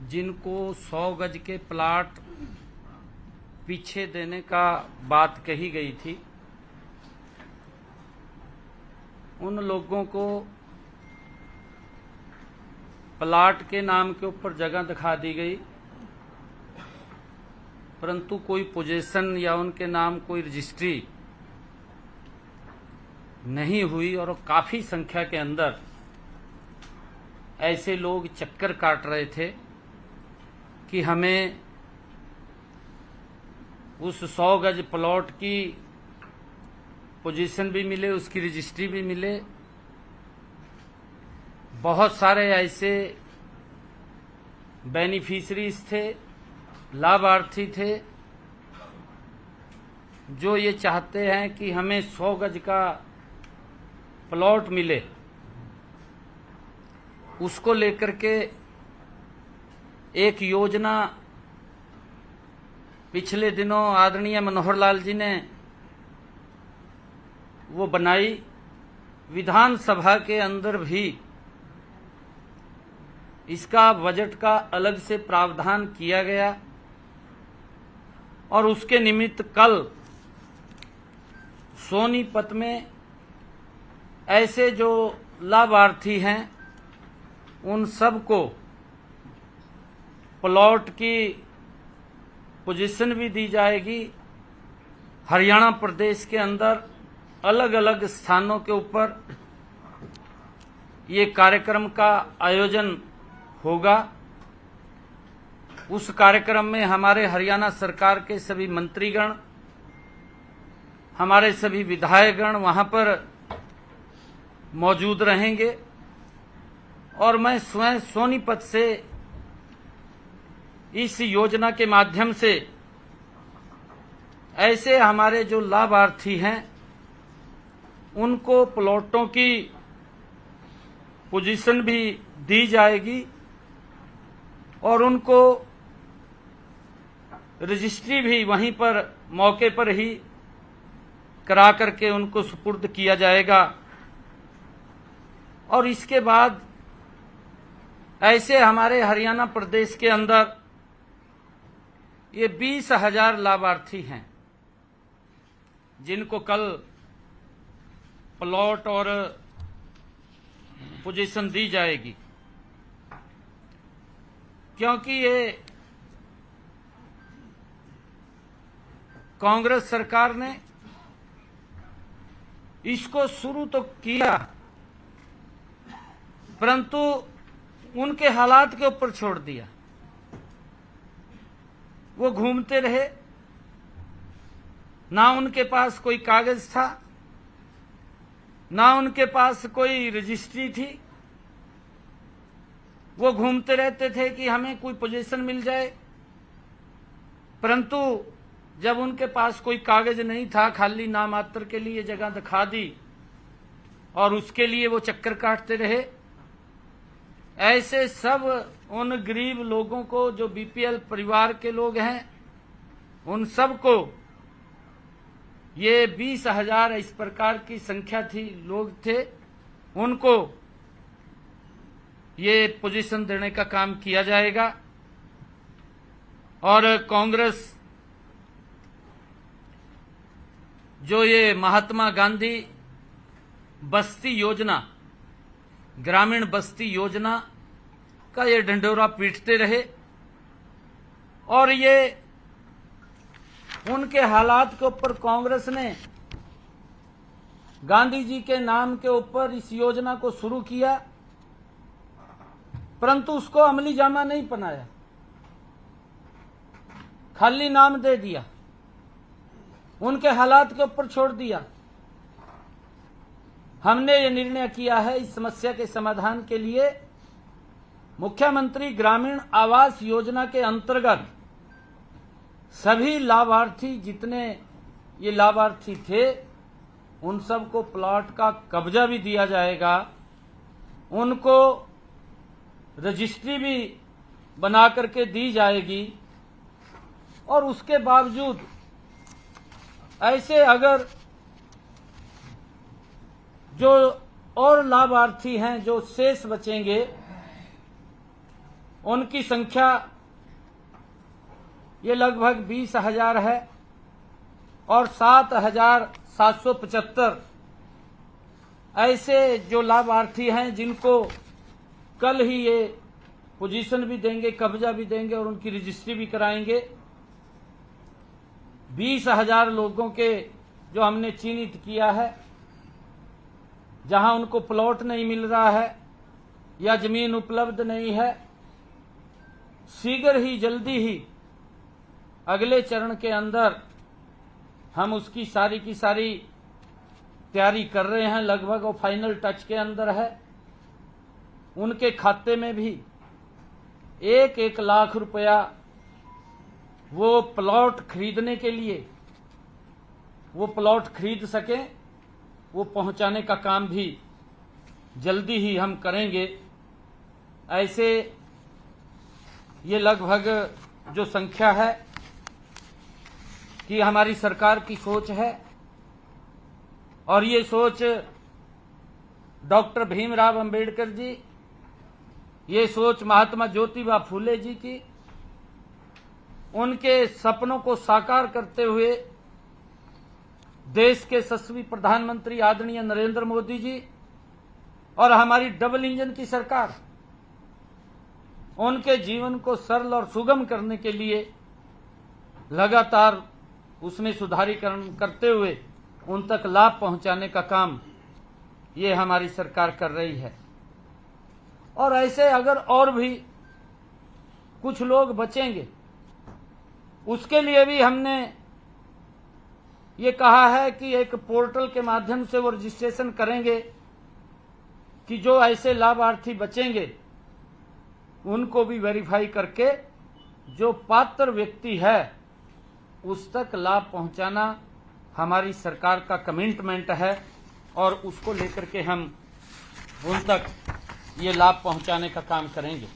जिनको 100 गज के प्लाट पीछे देने का बात कही गई थी, उन लोगों को प्लाट के नाम के ऊपर जगह दिखा दी गई, परंतु कोई पोजीशन या उनके नाम कोई रजिस्ट्री नहीं हुई। और काफी संख्या के अंदर ऐसे लोग चक्कर काट रहे थे कि हमें उस 100 गज प्लॉट की पोजीशन भी मिले, उसकी रजिस्ट्री भी मिले। बहुत सारे ऐसे बेनिफिशरीज थे, लाभार्थी थे, जो ये चाहते हैं कि हमें 100 गज का प्लॉट मिले। उसको लेकर के एक योजना पिछले दिनों आदरणीय मनोहर लाल जी ने वो बनाई। विधानसभा के अंदर भी इसका बजट का अलग से प्रावधान किया गया और उसके निमित्त कल सोनीपत में ऐसे जो लाभार्थी हैं उन सबको प्लॉट की पोजीशन भी दी जाएगी। हरियाणा प्रदेश के अंदर अलग अलग स्थानों के ऊपर ये कार्यक्रम का आयोजन होगा। उस कार्यक्रम में हमारे हरियाणा सरकार के सभी मंत्रीगण, हमारे सभी विधायकगण वहां पर मौजूद रहेंगे और मैं स्वयं सोनीपत से इस योजना के माध्यम से ऐसे हमारे जो लाभार्थी हैं उनको प्लॉटों की पोजीशन भी दी जाएगी और उनको रजिस्ट्री भी वहीं पर मौके पर ही करा करके उनको सुपुर्द किया जाएगा। और इसके बाद ऐसे हमारे हरियाणा प्रदेश के अंदर ये 20,000 लाभार्थी हैं जिनको कल प्लॉट और पोजीशन दी जाएगी, क्योंकि ये कांग्रेस सरकार ने इसको शुरू तो किया परंतु उनके हालात के ऊपर छोड़ दिया। वो घूमते रहे, ना उनके पास कोई कागज था, ना उनके पास कोई रजिस्ट्री थी। वो घूमते रहते थे कि हमें कोई पोजीशन मिल जाए, परंतु जब उनके पास कोई कागज नहीं था, खाली नाम मात्र के लिए जगह दिखा दी और उसके लिए वो चक्कर काटते रहे। ऐसे सब उन गरीब लोगों को, जो बीपीएल परिवार के लोग हैं, उन सब को ये 20,000 इस प्रकार की संख्या थी, लोग थे, उनको ये पोजीशन देने का काम किया जाएगा। और कांग्रेस जो ये महात्मा गांधी बस्ती योजना, ग्रामीण बस्ती योजना का ये ढंढोरा पीटते रहे और ये उनके हालात के ऊपर कांग्रेस ने गांधी जी के नाम के ऊपर इस योजना को शुरू किया, परंतु उसको अमली जामा नहीं बनाया, खाली नाम दे दिया, उनके हालात के ऊपर छोड़ दिया। हमने ये निर्णय किया है इस समस्या के समाधान के लिए मुख्यमंत्री ग्रामीण आवास योजना के अंतर्गत सभी लाभार्थी, जितने ये लाभार्थी थे, उन सबको प्लॉट का कब्जा भी दिया जाएगा, उनको रजिस्ट्री भी बना करके दी जाएगी। और उसके बावजूद ऐसे अगर जो और लाभार्थी हैं जो शेष बचेंगे उनकी संख्या ये लगभग 20,000 है और 7,775 ऐसे जो लाभार्थी हैं जिनको कल ही ये पोजीशन भी देंगे, कब्जा भी देंगे और उनकी रजिस्ट्री भी कराएंगे। 20,000 लोगों के जो हमने चिन्हित किया है, जहां उनको प्लॉट नहीं मिल रहा है या जमीन उपलब्ध नहीं है, शीघ्र ही जल्दी ही अगले चरण के अंदर हम उसकी सारी की सारी तैयारी कर रहे हैं। लगभग वो फाइनल टच के अंदर है। उनके खाते में भी 1-1 लाख रुपया वो प्लॉट खरीदने के लिए वो प्लॉट खरीद सकें, वो पहुंचाने का काम भी जल्दी ही हम करेंगे। ऐसे ये लगभग जो संख्या है कि हमारी सरकार की सोच है और ये सोच डॉक्टर भीमराव अंबेडकर जी, ये सोच महात्मा ज्योतिबा फूले जी की, उनके सपनों को साकार करते हुए देश के यशस्वी प्रधानमंत्री आदरणीय नरेंद्र मोदी जी और हमारी डबल इंजन की सरकार उनके जीवन को सरल और सुगम करने के लिए लगातार उसमें सुधारीकरण करते हुए उन तक लाभ पहुंचाने का काम ये हमारी सरकार कर रही है। और ऐसे अगर और भी कुछ लोग बचेंगे, उसके लिए भी हमने ये कहा है कि एक पोर्टल के माध्यम से वो रजिस्ट्रेशन करेंगे कि जो ऐसे लाभार्थी बचेंगे उनको भी वेरीफाई करके जो पात्र व्यक्ति है उस तक लाभ पहुंचाना हमारी सरकार का कमिटमेंट है और उसको लेकर के हम उन तक ये लाभ पहुंचाने का काम करेंगे।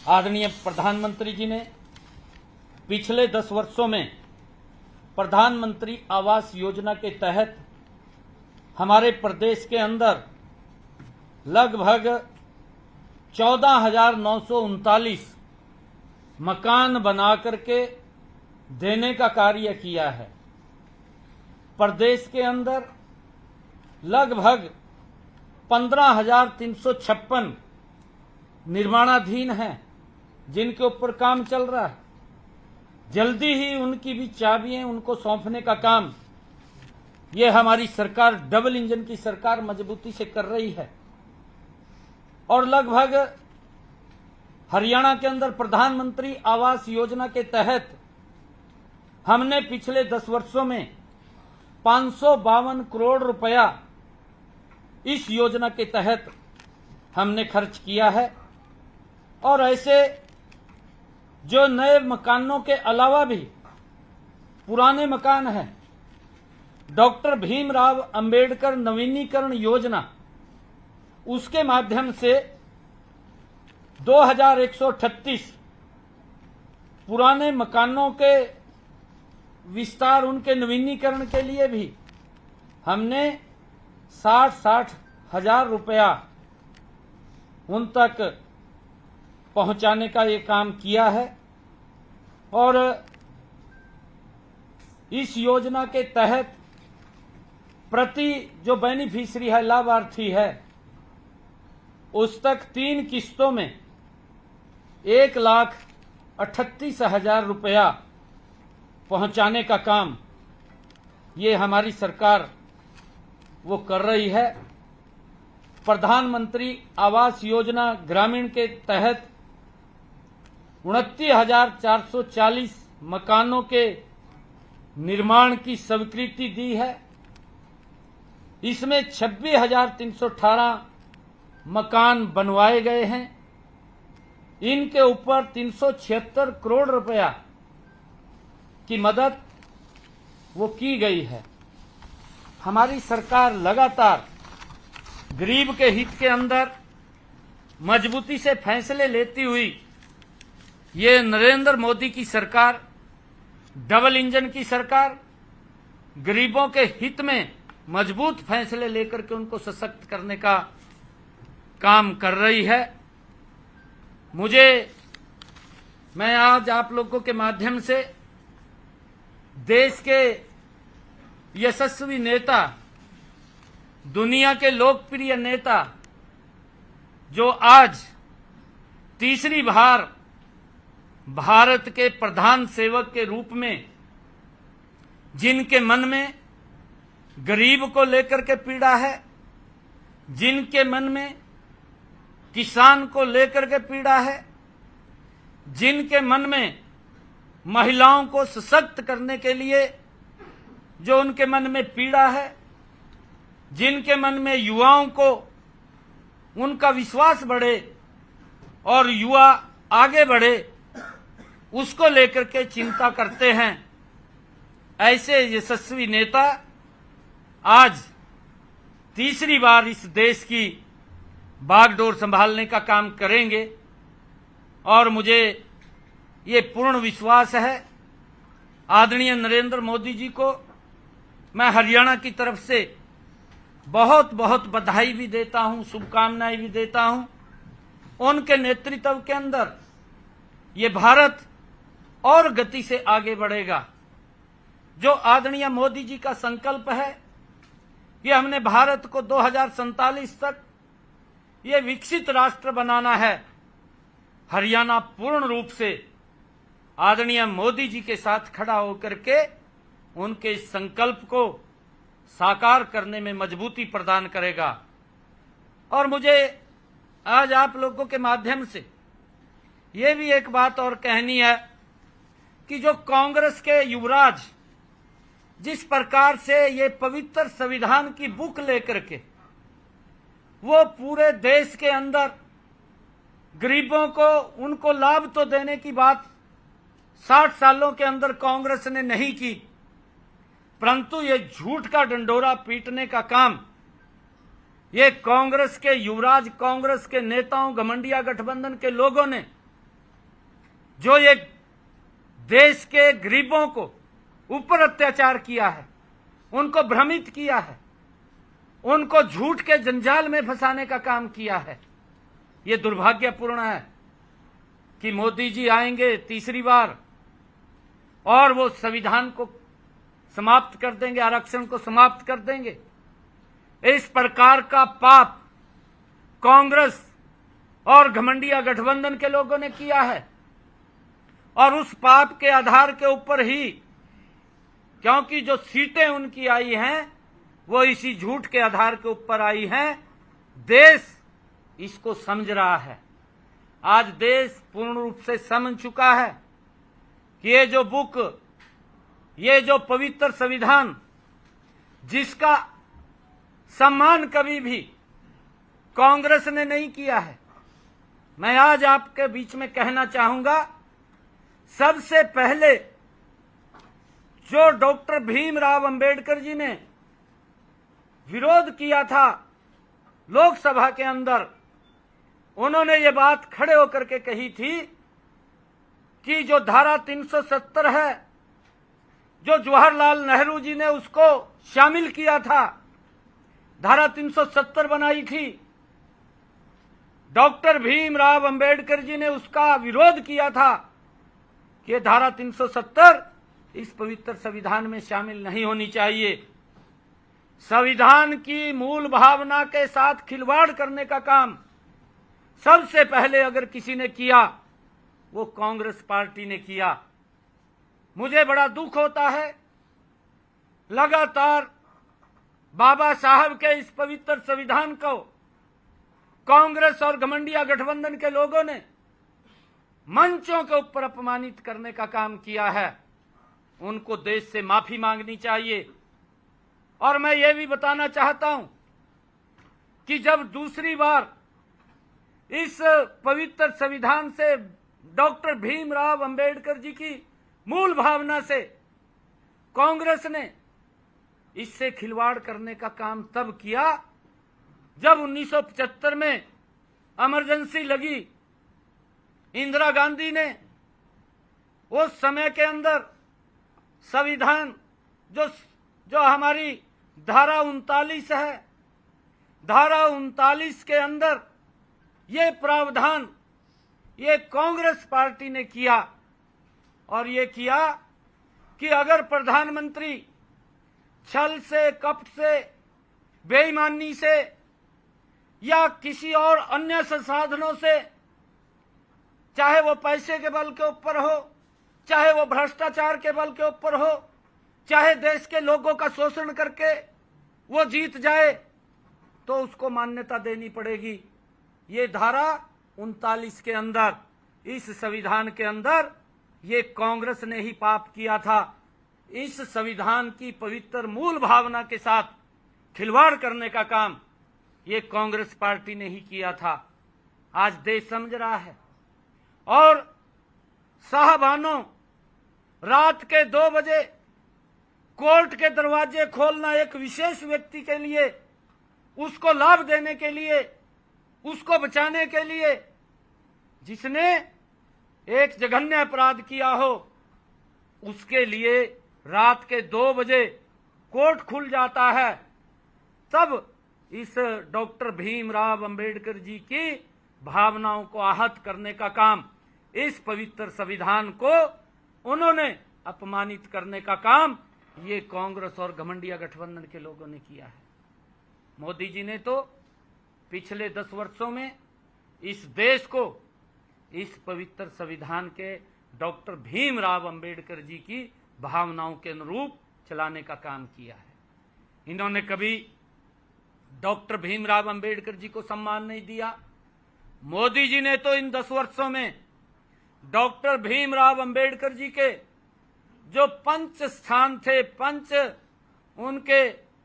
आदरणीय प्रधानमंत्री जी ने पिछले 10 वर्षों में प्रधानमंत्री आवास योजना के तहत हमारे प्रदेश के अंदर लगभग 14,939 मकान बना करके देने का कार्य किया है। प्रदेश के अंदर लगभग 15,356 निर्माणाधीन हैं जिनके ऊपर काम चल रहा है। जल्दी ही उनकी भी चाबियां उनको सौंपने का काम ये हमारी सरकार डबल इंजन की सरकार मजबूती से कर रही है। और लगभग हरियाणा के अंदर प्रधानमंत्री आवास योजना के तहत हमने पिछले 10 वर्षों में 552 करोड़ रुपया इस योजना के तहत हमने खर्च किया है। और ऐसे जो नए मकानों के अलावा भी पुराने मकान हैं, डॉक्टर भीमराव अंबेडकर नवीनीकरण योजना, उसके माध्यम से 2138 पुराने मकानों के विस्तार, उनके नवीनीकरण के लिए भी हमने 60 हजार रुपया उन तक पहुंचाने का ये काम किया है। और इस योजना के तहत प्रति जो बेनिफिशियरी है, लाभार्थी है, उस तक 3 किस्तों में 1,38,000 रुपया पहुंचाने का काम ये हमारी सरकार वो कर रही है। प्रधानमंत्री आवास योजना ग्रामीण के तहत 29,440 मकानों के निर्माण की स्वीकृति दी है। इसमें 26,318 मकान बनवाए गए हैं। इनके ऊपर 376 करोड़ रुपया की मदद वो की गई है। हमारी सरकार लगातार गरीब के हित के अंदर मजबूती से फैसले लेती हुई ये नरेंद्र मोदी की सरकार, डबल इंजन की सरकार, गरीबों के हित में मजबूत फैसले लेकर के उनको सशक्त करने का काम कर रही है। मुझे मैं आज आप लोगों के माध्यम से देश के यशस्वी नेता, दुनिया के लोकप्रिय नेता, जो आज तीसरी बार भारत के प्रधान सेवक के रूप में, जिनके मन में गरीब को लेकर के पीड़ा है, जिनके मन में किसान को लेकर के पीड़ा है, जिनके मन में महिलाओं को सशक्त करने के लिए जो उनके मन में पीड़ा है, जिनके मन में युवाओं को उनका विश्वास बढ़े और युवा आगे बढ़े, उसको लेकर के चिंता करते हैं, ऐसे यशस्वी नेता आज तीसरी बार इस देश की बागडोर संभालने का काम करेंगे। और मुझे ये पूर्ण विश्वास है, आदरणीय नरेंद्र मोदी जी को मैं हरियाणा की तरफ से बहुत बहुत बधाई भी देता हूं, शुभकामनाएं भी देता हूं। उनके नेतृत्व के अंदर ये भारत और गति से आगे बढ़ेगा। जो आदरणीय मोदी जी का संकल्प है कि हमने भारत को 2047 तक ये विकसित राष्ट्र बनाना है, हरियाणा पूर्ण रूप से आदरणीय मोदी जी के साथ खड़ा होकर के उनके इस संकल्प को साकार करने में मजबूती प्रदान करेगा। और मुझे आज आप लोगों के माध्यम से ये भी एक बात और कहनी है कि जो कांग्रेस के युवराज जिस प्रकार से ये पवित्र संविधान की बुक लेकर के वो पूरे देश के अंदर गरीबों को उनको लाभ तो देने की बात 60 सालों के अंदर कांग्रेस ने नहीं की, परंतु ये झूठ का डंडोरा पीटने का काम ये कांग्रेस के युवराज, कांग्रेस के नेताओं, घमंडिया गठबंधन के लोगों ने जो ये देश के गरीबों को ऊपर अत्याचार किया है, उनको भ्रमित किया है, उनको झूठ के जंजाल में फंसाने का काम किया है। ये दुर्भाग्यपूर्ण है कि मोदी जी आएंगे तीसरी बार और वो संविधान को समाप्त कर देंगे, आरक्षण को समाप्त कर देंगे। इस प्रकार का पाप कांग्रेस और घमंडिया गठबंधन के लोगों ने किया है और उस पाप के आधार के ऊपर ही, क्योंकि जो सीटें उनकी आई हैं वो इसी झूठ के आधार के ऊपर आई हैं, देश इसको समझ रहा है। आज देश पूर्ण रूप से समझ चुका है कि ये जो बुक, ये जो पवित्र संविधान जिसका सम्मान कभी भी कांग्रेस ने नहीं किया है, मैं आज आपके बीच में कहना चाहूंगा, सबसे पहले जो डॉक्टर भीमराव अंबेडकर जी ने विरोध किया था लोकसभा के अंदर, उन्होंने ये बात खड़े होकर के कही थी कि जो धारा 370 है, जो जवाहरलाल नेहरू जी ने उसको शामिल किया था, धारा 370 बनाई थी, डॉक्टर भीमराव अंबेडकर जी ने उसका विरोध किया था कि धारा 370 इस पवित्र संविधान में शामिल नहीं होनी चाहिए। संविधान की मूल भावना के साथ खिलवाड़ करने का काम सबसे पहले अगर किसी ने किया वो कांग्रेस पार्टी ने किया। मुझे बड़ा दुख होता है, लगातार बाबा साहब के इस पवित्र संविधान को कांग्रेस और घमंडिया गठबंधन के लोगों ने मंचों के ऊपर अपमानित करने का काम किया है। उनको देश से माफी मांगनी चाहिए। और मैं ये भी बताना चाहता हूं कि जब दूसरी बार इस पवित्र संविधान से डॉक्टर भीमराव अंबेडकर जी की मूल भावना से कांग्रेस ने इससे खिलवाड़ करने का काम तब किया जब 1975 में इमरजेंसी लगी। इंदिरा गांधी ने उस समय के अंदर संविधान जो हमारी धारा 39 है, धारा 39 के अंदर ये प्रावधान ये कांग्रेस पार्टी ने किया। और ये किया कि अगर प्रधानमंत्री छल से, कपट से, बेईमानी से या किसी और अन्य संसाधनों से, चाहे वो पैसे के बल के ऊपर हो, चाहे वो भ्रष्टाचार के बल के ऊपर हो, चाहे देश के लोगों का शोषण करके वो जीत जाए, तो उसको मान्यता देनी पड़ेगी। ये धारा 39 के अंदर, इस संविधान के अंदर, ये कांग्रेस ने ही पाप किया था। इस संविधान की पवित्र मूल भावना के साथ खिलवाड़ करने का काम ये कांग्रेस पार्टी ने ही किया था। आज देश समझ रहा है। और साहबानों, रात के 2 बजे कोर्ट के दरवाजे खोलना एक विशेष व्यक्ति के लिए, उसको लाभ देने के लिए, उसको बचाने के लिए, जिसने एक जघन्य अपराध किया हो, उसके लिए रात के 2 बजे कोर्ट खुल जाता है। तब इस डॉक्टर भीमराव अंबेडकर जी की भावनाओं को आहत करने का काम, इस पवित्र संविधान को उन्होंने अपमानित करने का काम ये कांग्रेस और घमंडिया गठबंधन के लोगों ने किया है। मोदी जी ने तो पिछले 10 वर्षों में इस देश को इस पवित्र संविधान के डॉक्टर भीमराव अंबेडकर जी की भावनाओं के अनुरूप चलाने का काम किया है। इन्होंने कभी डॉक्टर भीमराव अंबेडकर जी को सम्मान नहीं दिया। मोदी जी ने तो इन 10 वर्षों में डॉक्टर भीमराव अंबेडकर जी के जो पंच स्थान थे,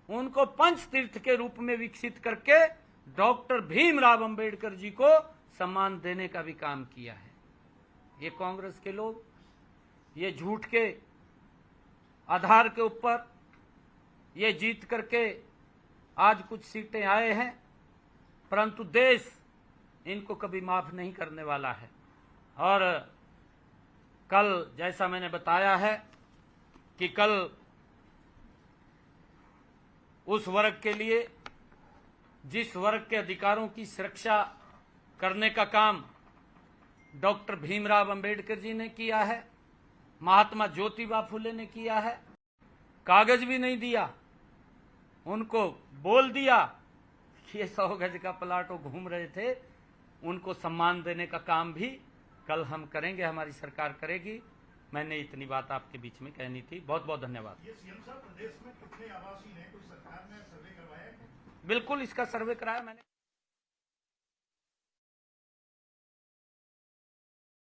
उनको पंच तीर्थ के रूप में विकसित करके डॉक्टर भीमराव अंबेडकर जी को सम्मान देने का भी काम किया है। ये कांग्रेस के लोग ये झूठ के आधार के ऊपर ये जीत करके आज कुछ सीटें आए हैं, परंतु देश इनको कभी माफ नहीं करने वाला है। और कल जैसा मैंने बताया है कि कल उस वर्ग के लिए, जिस वर्ग के अधिकारों की सुरक्षा करने का काम डॉक्टर भीमराव अंबेडकर जी ने किया है, महात्मा ज्योतिबा फुले ने किया है, कागज भी नहीं दिया, उनको बोल दिया कि ये 100 गज का प्लाट वो घूम रहे थे, उनको सम्मान देने का काम भी कल हम करेंगे, हमारी सरकार करेगी। मैंने इतनी बात आपके बीच में कहनी थी। बहुत बहुत धन्यवाद। ये सीएम साहब, प्रदेश में कितने आवासीय हैं, कोई सरकार ने सर्वे करवाया है? बिल्कुल, इसका सर्वे कराया मैंने।